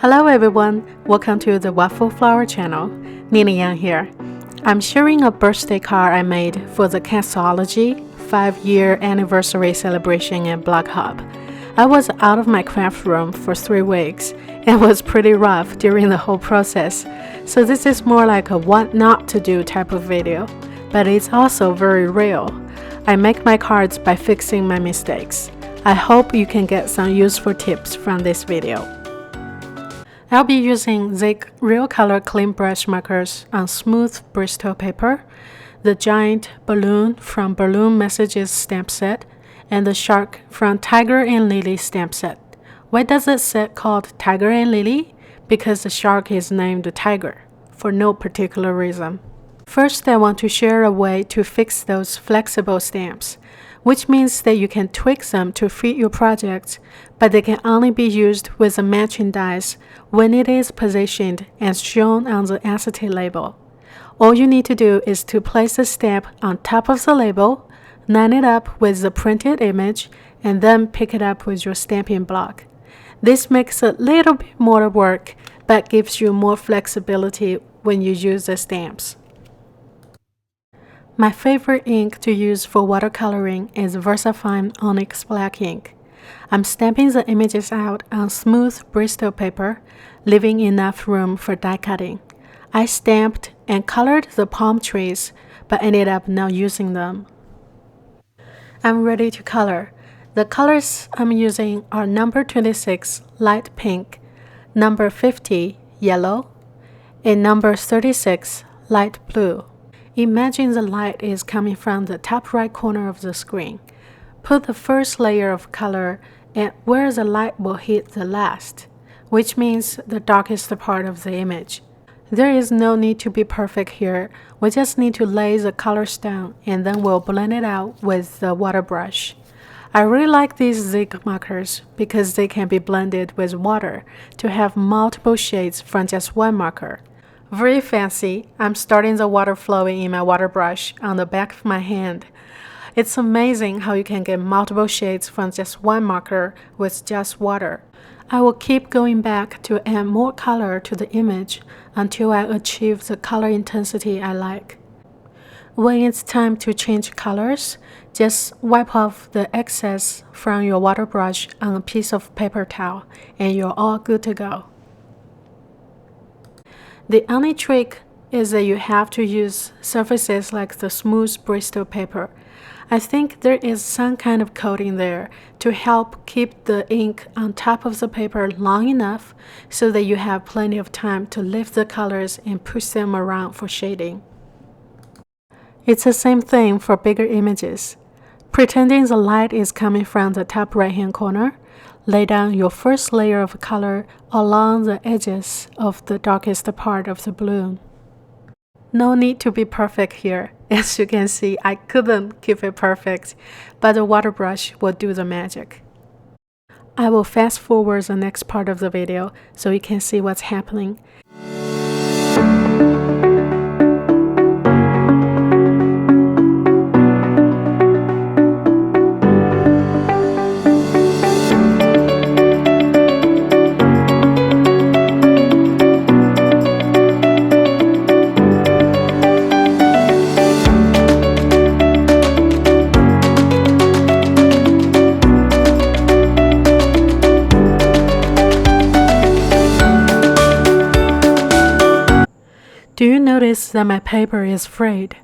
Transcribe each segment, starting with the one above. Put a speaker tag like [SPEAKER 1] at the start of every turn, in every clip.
[SPEAKER 1] Hello everyone, welcome to the Waffle Flower channel. Nina Yang here. I'm sharing a birthday card I made for the Castology 5-year anniversary celebration at Blog Hub. I was out of my craft room for 3 weeks and was pretty rough during the whole process, so this is more like a what not to do type of video, but it's also very real. I make my cards by fixing my mistakes. I hope you can get some useful tips from this video. I'll be using ZIG Real Color Clean Brush markers on smooth Bristol paper, the giant balloon from Balloon Messages stamp set, and the shark from Tiger and Lily stamp set. Why does it set called Tiger and Lily? Because the shark is named Tiger, for no particular reason. First, I want to share a way to fix those flexible stamps, which means that you can tweak them to fit your project, but they can only be used with a matching dies when it is positioned as shown on the acetate label. All you need to do is to place the stamp on top of the label, line it up with the printed image, and then pick it up with your stamping block. This makes a little bit more work, but gives you more flexibility when you use the stamps. My favorite ink to use for watercoloring is VersaFine Onyx Black ink. I'm stamping the images out on smooth Bristol paper, leaving enough room for die cutting. I stamped and colored the palm trees, but ended up not using them. I'm ready to color. The colors I'm using are number 26, light pink, number 50, yellow, and number 36, light blue. Imagine the light is coming from the top right corner of the screen. Put the first layer of color at where the light will hit the last, which means the darkest part of the image. There is no need to be perfect here. We just need to lay the colors down and then we'll blend it out with the water brush. I really like these ZIG markers because they can be blended with water to have multiple shades from just one marker. Very fancy. I'm starting the water flowing in my water brush on the back of my hand. It's amazing how you can get multiple shades from just one marker with just water. I will keep going back to add more color to the image until I achieve the color intensity I like. When it's time to change colors, just wipe off the excess from your water brush on a piece of paper towel and you're all good to go. The only trick is that you have to use surfaces like the smooth Bristol paper. I think there is some kind of coating there to help keep the ink on top of the paper long enough so that you have plenty of time to lift the colors and push them around for shading. It's the same thing for bigger images. Pretending the light is coming from the top right-hand corner, lay down your first layer of color along the edges of the darkest part of the balloon. No need to be perfect here. As you can see, I couldn't keep it perfect, but the water brush will do the magic. I will fast forward the next part of the video so you can see what's happening. Do you notice that my paper is frayed?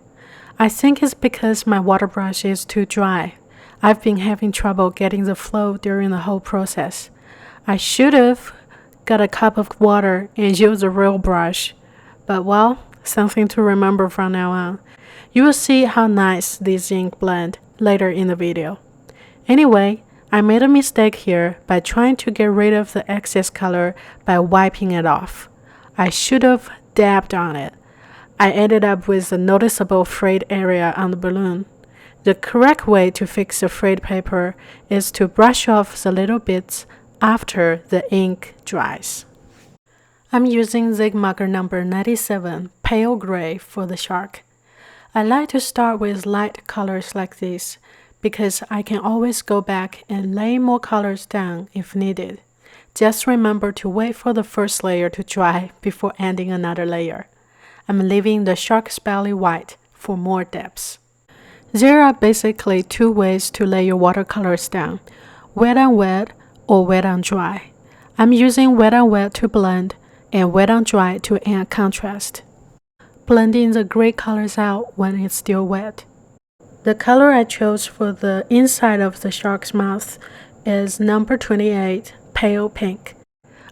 [SPEAKER 1] I think it's because my water brush is too dry. I've been having trouble getting the flow during the whole process. I should have got a cup of water and used a real brush, but well, something to remember from now on. You will see how nice this ink blend later in the video. Anyway, I made a mistake here by trying to get rid of the excess color by wiping it off. I should have dabbed on it. I ended up with a noticeable frayed area on the balloon. The correct way to fix the frayed paper is to brush off the little bits after the ink dries. I'm using ZIG marker number 97, pale gray, for the shark. I like to start with light colors like this because I can always go back and lay more colors down if needed. Just remember to wait for the first layer to dry before adding another layer. I'm leaving the shark's belly white for more depth. There are basically two ways to lay your watercolors down, wet on wet or wet on dry. I'm using wet on wet to blend and wet on dry to add contrast, blending the gray colors out when it's still wet. The color I chose for the inside of the shark's mouth is number 28, pale pink.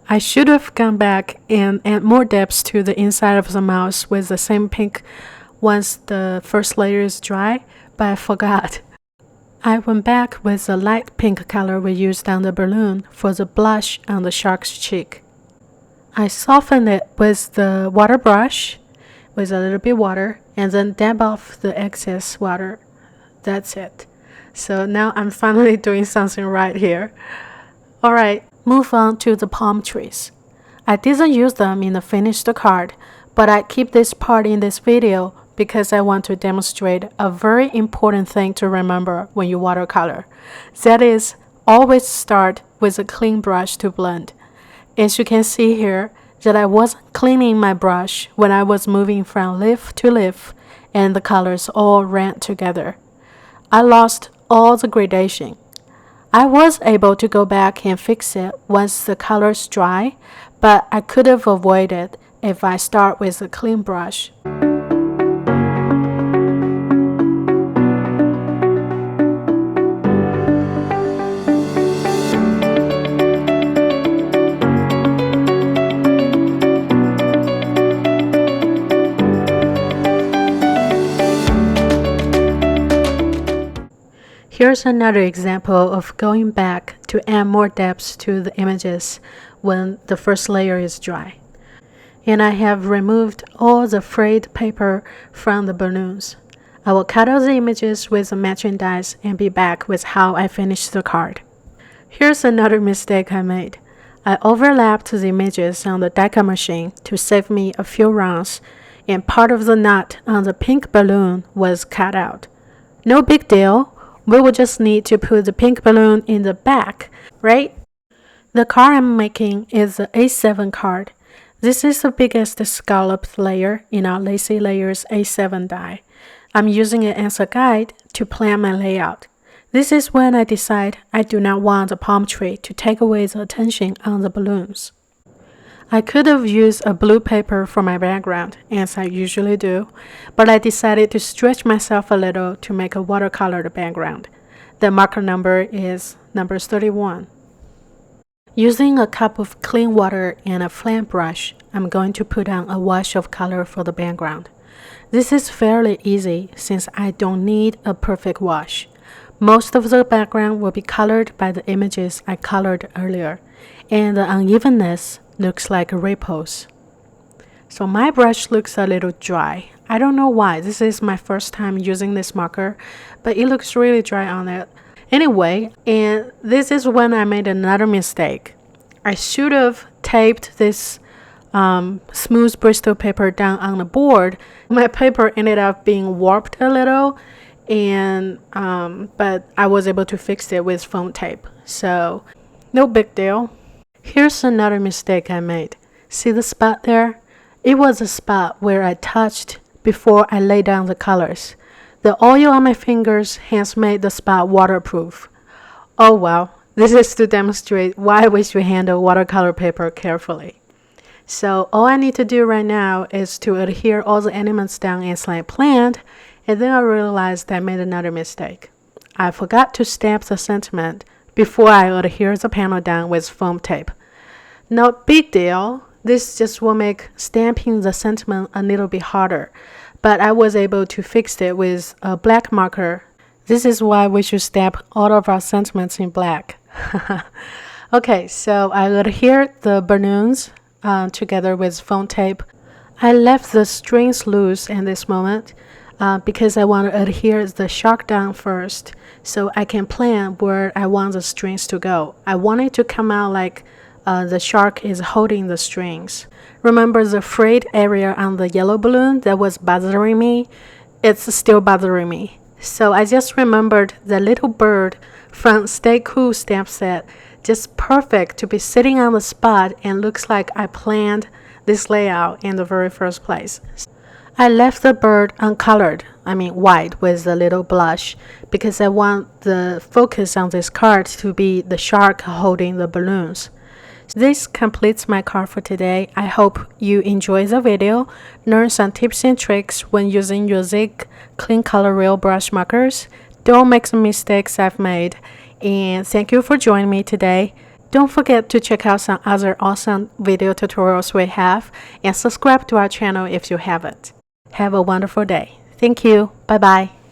[SPEAKER 1] I should have gone back and add more depth to the inside of the mouth with the same pink once the first layer is dry, but I forgot. I went back with the light pink color we used on the balloon for the blush on the shark's cheek. I softened it with the water brush with a little bit water and then dab off the excess water. That's it. So now I'm finally doing something right here. Alright, move on to the palm trees. I didn't use them in the finished card, but I keep this part in this video because I want to demonstrate a very important thing to remember when you watercolor. That is, always start with a clean brush to blend. As you can see here, that I wasn't cleaning my brush when I was moving from leaf to leaf and the colors all ran together. I lost all the gradation. I was able to go back and fix it once the colors dry, but I could have avoided if I start with a clean brush. Here's another example of going back to add more depth to the images when the first layer is dry. And I have removed all the frayed paper from the balloons. I will cut out the images with the matching dies and be back with how I finished the card. Here's another mistake I made. I overlapped the images on the Deca machine to save me a few rounds, and part of the knot on the pink balloon was cut out. No big deal. We will just need to put the pink balloon in the back, right? The card I'm making is the A7 card. This is the biggest scalloped layer in our Lacy Layers A7 die. I'm using it as a guide to plan my layout. This is when I decide I do not want the palm tree to take away the attention on the balloons. I could have used a blue paper for my background, as I usually do, but I decided to stretch myself a little to make a watercolored background. The marker number is number 31. Using a cup of clean water and a flat brush, I'm going to put on a wash of color for the background. This is fairly easy since I don't need a perfect wash. Most of the background will be colored by the images I colored earlier, and the unevenness looks like ripples. So my brush looks a little dry. I don't know why. This is my first time using this marker, but it looks really dry on it. Anyway, and this is when I made another mistake. I should have taped this smooth Bristol paper down on the board. My paper ended up being warped a little, and but I was able to fix it with foam tape. So no big deal. Here's another mistake I made. See the spot there? It was a spot where I touched before I laid down the colors. The oil on my fingers has made the spot waterproof. Oh well, this is to demonstrate why we should handle watercolor paper carefully. So all I need to do right now is to adhere all the elements down as I planned, and then I realized I made another mistake. I forgot to stamp the sentiment before I adhere the panel down with foam tape. No big deal. This just will make stamping the sentiment a little bit harder, but I was able to fix it with a black marker. This is why we should stamp all of our sentiments in black. Okay, so I adhere the balloons together with foam tape. I left the strings loose in this moment because I want to adhere the shark down first so I can plan where I want the strings to go. I want it to come out like the shark is holding the strings. Remember the frayed area on the yellow balloon that was bothering me? It's still bothering me. So I just remembered the little bird from Stay Cool stamp set just perfect to be sitting on the spot and looks like I planned this layout in the very first place. I left the bird uncolored, white with a little blush, because I want the focus on this card to be the shark holding the balloons. This completes my card for today. I hope you enjoy the video, learn some tips and tricks when using your ZIG clean color real brush markers. Don't make some mistakes I've made, and thank you for joining me today. Don't forget to check out some other awesome video tutorials we have, and subscribe to our channel if you haven't. Have a wonderful day. Thank you. Bye-bye.